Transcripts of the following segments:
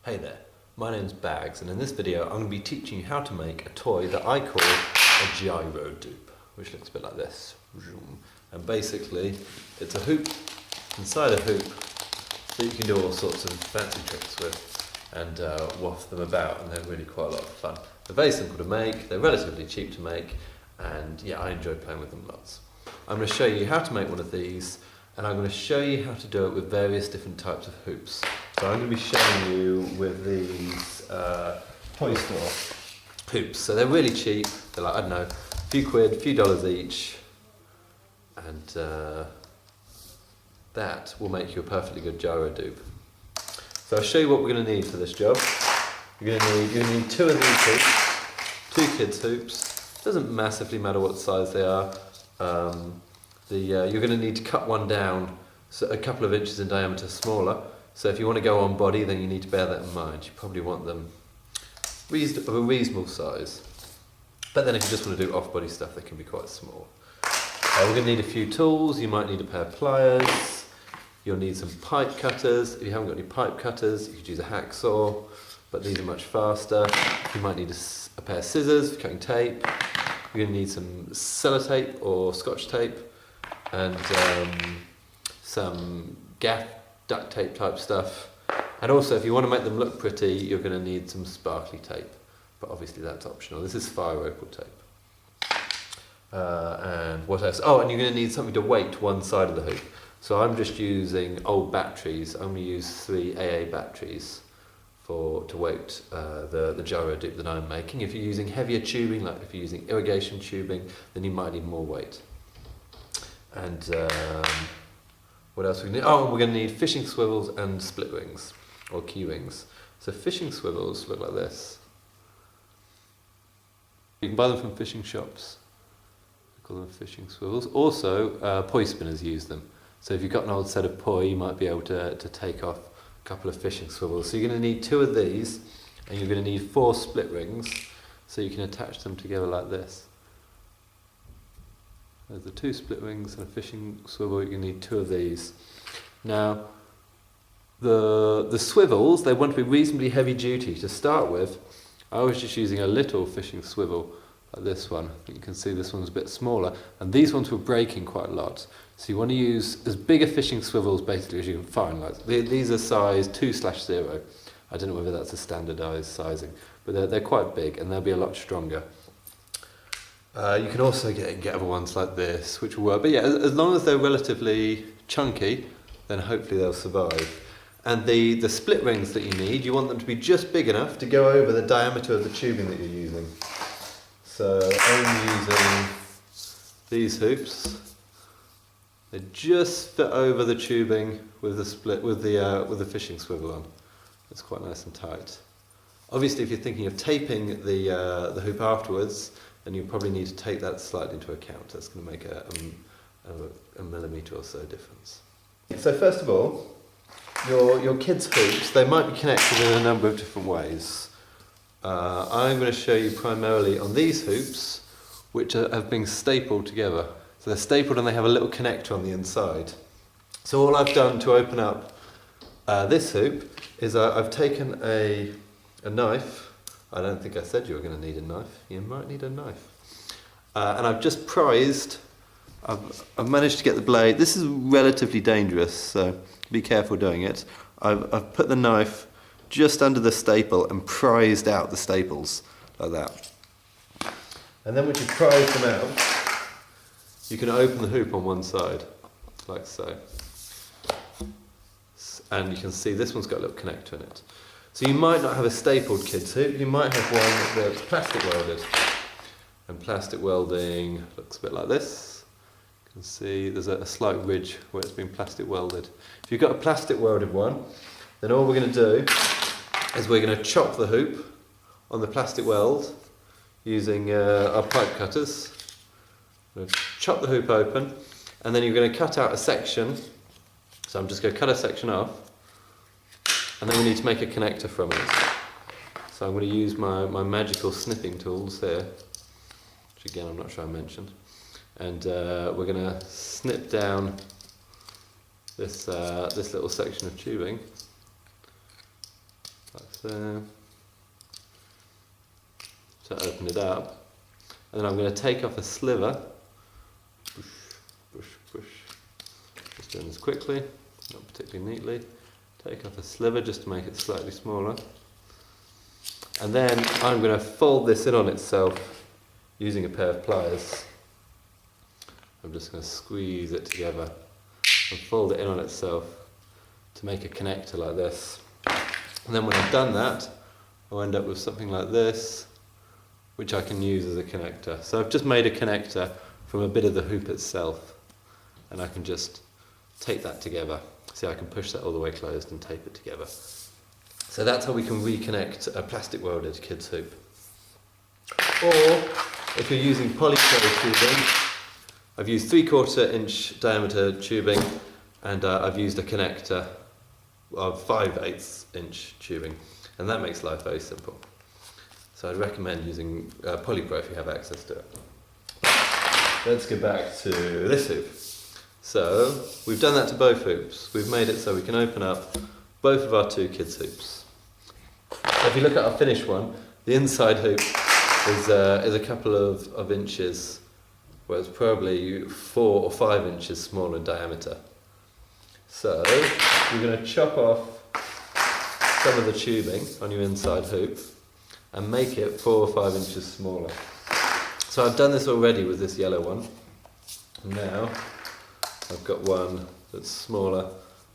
Hey there, my name's Bags, and in this video I'm going to be teaching you how to make a toy that I call a Gyrohoop, which looks a bit like this. And basically it's a hoop inside a hoop that you can do all sorts of fancy tricks with and waft them about, and they're really quite a lot of fun. They're very simple to make, they're relatively cheap to make, and yeah, I enjoy playing with them lots. I'm going to show you how to make one of these, and I'm going to show you how to do it with various different types of hoops. So I'm going to be showing you with these toy store hoops. So they're really cheap, they're like, I don't know, a few quid, a few dollars each, and that will make you a perfectly good Gyrohoop. So I'll show you what we're going to need for this job. You're going to need two of these hoops, two kids hoops. Doesn't massively matter what size they are. You're going to need to cut one down so a couple of inches in diameter smaller. So if you want to go on body, then you need to bear that in mind. You probably want them of a reasonable size. But then if you just want to do off-body stuff, they can be quite small. We're going to need a few tools. You might need a pair of pliers. You'll need some pipe cutters. If you haven't got any pipe cutters, you could use a hacksaw, but these are much faster. You might need a pair of scissors for cutting tape. You're going to need some sellotape or scotch tape, and some gaff, duct tape type stuff. And also, if you want to make them look pretty, you're going to need some sparkly tape, but obviously that's optional. This is fire opal tape. And what else? Oh, and you're going to need something to weight one side of the hoop. So I'm just using old batteries. I'm going to use 3 AA batteries to weight the Gyrohoop that I'm making. If you're using heavier tubing, like if you're using irrigation tubing, then you might need more weight. And what else we need? Oh, we're going to need fishing swivels and split rings, or key rings. So fishing swivels look like this. You can buy them from fishing shops. We call them fishing swivels. Also, poi spinners use them. So if you've got an old set of poi, you might be able to take off a couple of fishing swivels. So you're going to need 2 of these, and you're going to need 4 split rings, so you can attach them together like this. There's the 2 split rings and a fishing swivel. You're going to need 2 of these. Now, the swivels, they want to be reasonably heavy duty to start with. I was just using a little fishing swivel like this one. I think you can see this one's a bit smaller, and these ones were breaking quite a lot. So you want to use as big a fishing swivels basically as you can find. Like these are size 2/0. I don't know whether that's a standardised sizing, but they're quite big and they'll be a lot stronger. You can also get other ones like this, which will work. But yeah, as long as they're relatively chunky, then hopefully they'll survive. And the split rings that you need, you want them to be just big enough to go over the diameter of the tubing that you're using. So I'm using these hoops. They just fit over the tubing with the fishing swivel on. It's quite nice and tight. Obviously, if you're thinking of taping the hoop afterwards, then you probably need to take that slightly into account. That's going to make a millimetre or so difference. So first of all, your kids' hoops, they might be connected in a number of different ways. I'm going to show you primarily on these hoops, which have been stapled together. So they're stapled and they have a little connector on the inside. So all I've done to open up this hoop is I've taken a knife. I don't think I said you were going to need a knife. You might need a knife. And I've just prized. I've managed to get the blade. This is relatively dangerous, so be careful doing it. I've put the knife just under the staple and prized out the staples like that. And then once you prize them out, you can open the hoop on one side, like so. And you can see this one's got a little connector in it. So you might not have a stapled kids hoop, you might have one that's plastic welded. And plastic welding looks a bit like this. You can see there's a slight ridge where it's been plastic welded. If you've got a plastic welded one, then all we're going to do is we're going to chop the hoop on the plastic weld using our pipe cutters. We're going to chop the hoop open, and then you're going to cut out a section. So I'm just going to cut a section off, and then we need to make a connector from it. So I'm going to use my magical snipping tools here, which again I'm not sure I mentioned, and we're going to snip down this little section of tubing like so. So open it up, and then I'm going to take off a sliver. Push, push, push. Just doing this quickly, not particularly neatly. Take off a sliver just to make it slightly smaller. And then I'm going to fold this in on itself using a pair of pliers. I'm just going to squeeze it together and fold it in on itself to make a connector like this. And then when I've done that, I'll end up with something like this, which I can use as a connector. So I've just made a connector from a bit of the hoop itself, and I can just tape that together. See, I can push that all the way closed and tape it together. So that's how we can reconnect a plastic welded kid's hoop. Or if you're using polycrystal tubing, I've used 3/4 inch diameter tubing, and I've used a connector of 5/8 inch tubing, and that makes life very simple. So I'd recommend using polypro if you have access to it. Let's go back to this hoop. So we've done that to both hoops. We've made it so we can open up both of our two kids' hoops. So if you look at our finished one, the inside hoop is a couple of inches, well, it's probably 4 or 5 inches smaller in diameter. So you're going to chop off some of the tubing on your inside hoop and make it 4 or 5 inches smaller. So I've done this already with this yellow one. Now I've got one that's smaller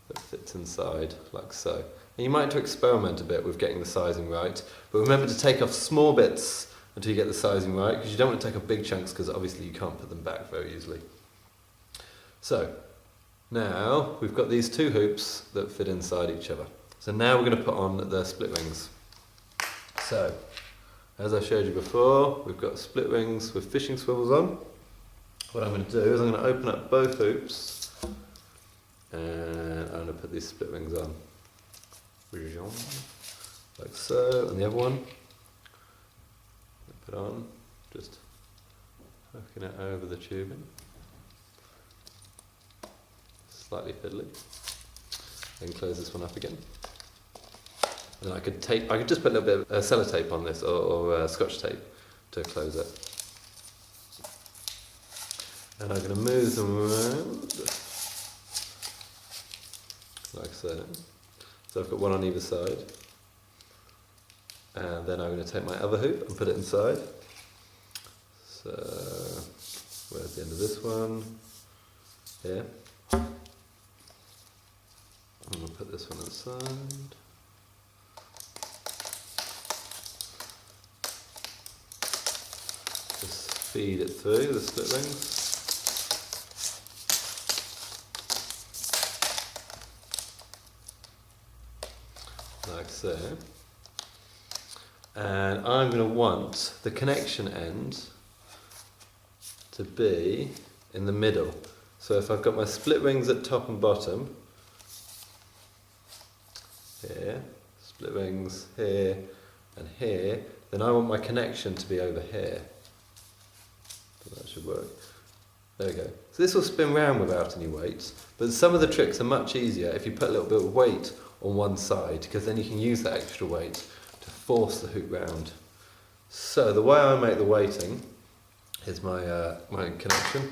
that fits inside like so. And you might have to experiment a bit with getting the sizing right, but remember to take off small bits until you get the sizing right, because you don't want to take off big chunks because obviously you can't put them back very easily. So now we've got these two hoops that fit inside each other. So now we're going to put on the split rings. So as I showed you before, we've got split rings with fishing swivels on. What I'm going to do is I'm going to open up both hoops and I'm going to put these split rings on. Like so, and the other one, put on, just hooking it over the tubing. Slightly fiddly. Then close this one up again. And I could just put a little bit of sellotape on this, or scotch tape to close it. And I'm going to move them around, like so. So I've got one on either side. And then I'm going to take my other hoop and put it inside. So, where's the end of this one? Here. I'm going to put this one inside. Just feed it through the split rings. Like so. And I'm going to want the connection end to be in the middle. So if I've got my split rings at top and bottom, here, split rings here and here, then I want my connection to be over here. So that should work. There we go. So this will spin round without any weight, but some of the tricks are much easier if you put a little bit of weight on one side, because then you can use that extra weight to force the hoop round. So the way I make the weighting is my connection.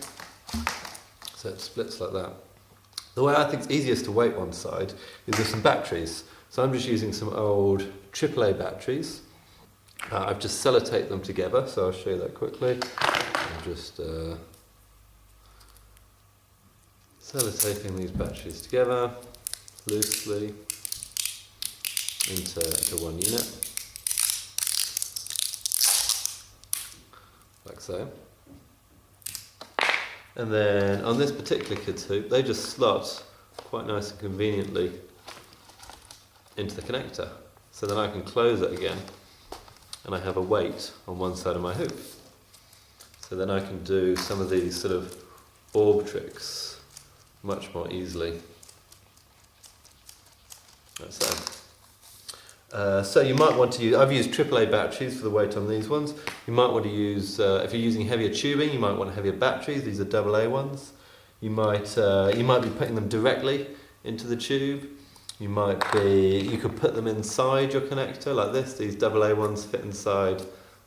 So it splits like that. The way I think it's easiest to weight one side is with some batteries. So I'm just using some old AAA batteries. I've just sellotaped them together, so I'll show you that quickly. I'm just sellotaping these batteries together loosely into one unit, like so. And then on this particular kid's hoop, they just slot quite nice and conveniently into the connector. So then I can close it again and I have a weight on one side of my hoop. So then I can do some of these sort of orb tricks much more easily. Like so. So you might want to use, I've used AAA batteries for the weight on these ones. You might want to use, if you're using heavier tubing, you might want heavier batteries. These are AA ones. You might be putting them directly into the tube, You could put them inside your connector like this. These AA ones fit inside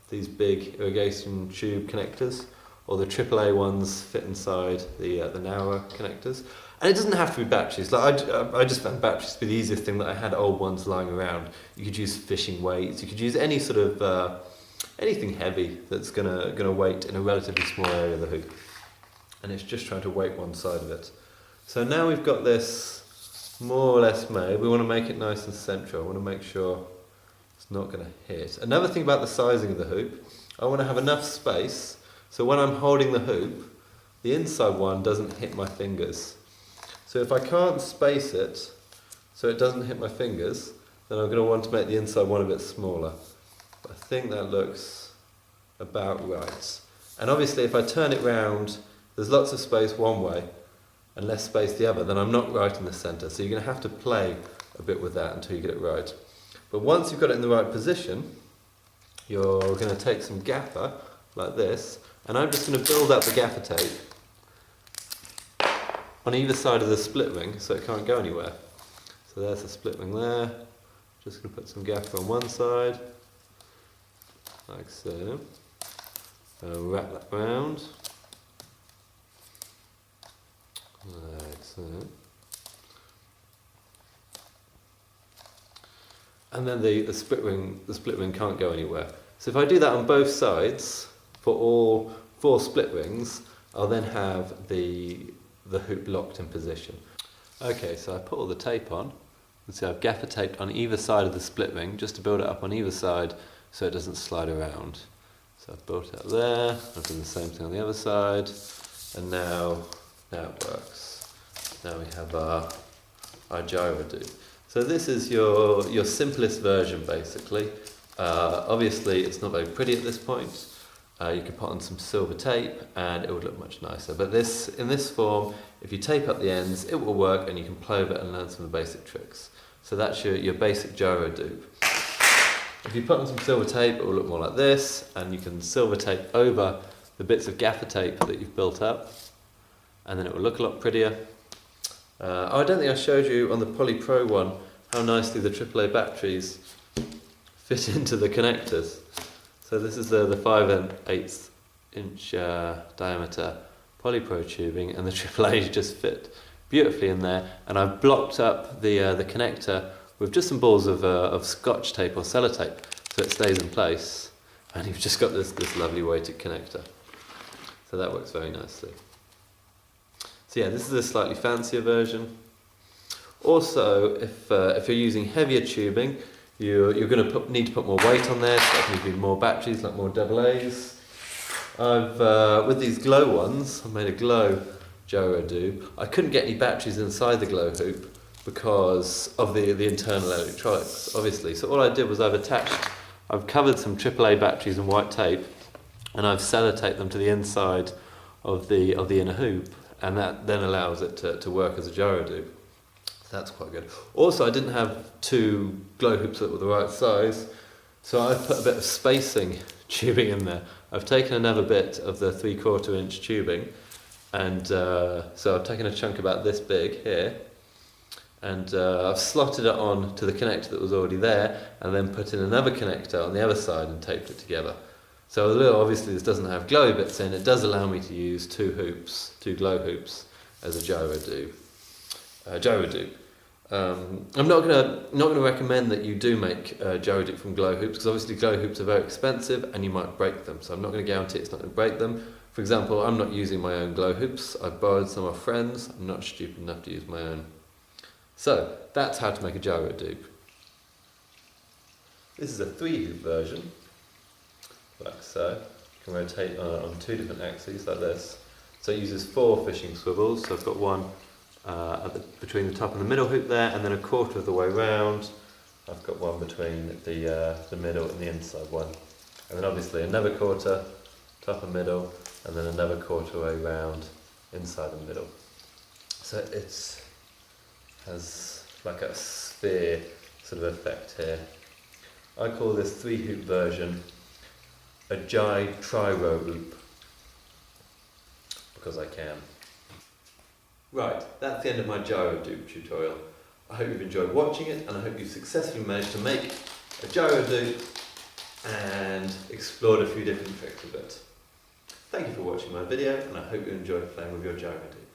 these big irrigation tube connectors, or the AAA ones fit inside the narrower connectors. And it doesn't have to be batteries. Like I just found batteries to be the easiest thing. That I had old ones lying around. You could use fishing weights. You could use any sort of anything heavy that's gonna weight in a relatively small area of the hoop. And it's just trying to weight one side of it. So now we've got this more or less made. We want to make it nice and central. I want to make sure it's not going to hit. Another thing about the sizing of the hoop, I want to have enough space so when I'm holding the hoop, the inside one doesn't hit my fingers. So if I can't space it so it doesn't hit my fingers, then I'm going to want to make the inside one a bit smaller. But I think that looks about right. And obviously if I turn it round, there's lots of space one way and less space the other, then I'm not right in the centre. So you're going to have to play a bit with that until you get it right. But once you've got it in the right position, you're going to take some gaffer like this, and I'm just going to build up the gaffer tape on either side of the split ring so it can't go anywhere. So there's the split ring there. Just going to put some gaffer on one side, like so. Wrap that round. Like so. And then the split ring can't go anywhere. So if I do that on both sides for all 4 split rings, I'll then have the hoop locked in position. Okay, so I put all the tape on. You see I've gaffer taped on either side of the split ring just to build it up on either side so it doesn't slide around. So I've built it up there, I've done the same thing on the other side, and now it works. Now we have our Gyrohoop. So this is your simplest version basically. Obviously it's not very pretty at this point. You could put on some silver tape and it would look much nicer. But in this form, if you tape up the ends, it will work and you can play with it and learn some of the basic tricks. So that's your basic Gyrohoop. If you put on some silver tape, it will look more like this, and you can silver tape over the bits of gaffer tape that you've built up, and then it will look a lot prettier. I don't think I showed you on the Poly Pro one how nicely the AAA batteries fit into the connectors. So this is the 5/8 inch diameter Poly Pro tubing, and the AAA just fit beautifully in there. And I've blocked up the connector with just some balls of Scotch tape or sellotape, so it stays in place. And you've just got this lovely weighted connector. So that works very nicely. So yeah, this is a slightly fancier version. Also, if you're using heavier tubing, you're going to need to put more weight on there, so that can be more batteries, like more AA's. With these glow ones, I made a glow Gyrohoop. I couldn't get any batteries inside the glow hoop because of the internal electronics, obviously. So all I did was I've covered some AAA batteries in white tape, and I've sellotaped them to the inside of the inner hoop, and that then allows it to work as a Gyrohoop. So that's quite good. Also, I didn't have 2 glow hoops that were the right size, so I've put a bit of spacing tubing in there. I've taken another bit of the 3/4 inch tubing, and so I've taken a chunk about this big here, and I've slotted it on to the connector that was already there, and then put in another connector on the other side and taped it together. So although obviously this doesn't have glowy bits in, it does allow me to use 2 glow hoops as a Gyrohoop. I'm not gonna recommend that you do make Gyrohoop from glow hoops, because obviously glow hoops are very expensive and you might break them. So I'm not going to guarantee it's not going to break them. For example, I'm not using my own glow hoops. I've borrowed some off friends. I'm not stupid enough to use my own. So that's how to make a Gyrohoop. This is a 3-hoop version, like so. You can rotate on 2 different axes like this. So it uses 4 fishing swivels. So I've got one between the top and the middle hoop there, and then 1/4 of the way round I've got one between the middle and the inside one, and then obviously another 1/4 top and middle, and then another 1/4 way round inside and middle. So it has like a sphere sort of effect here. I call this 3-hoop version a Gyrohoop because I can. Right, that's the end of my Gyrohoop tutorial. I hope you've enjoyed watching it, and I hope you've successfully managed to make a gyro loop and explored a few different tricks with it. Thank you for watching my video, and I hope you enjoyed playing with your gyro loop.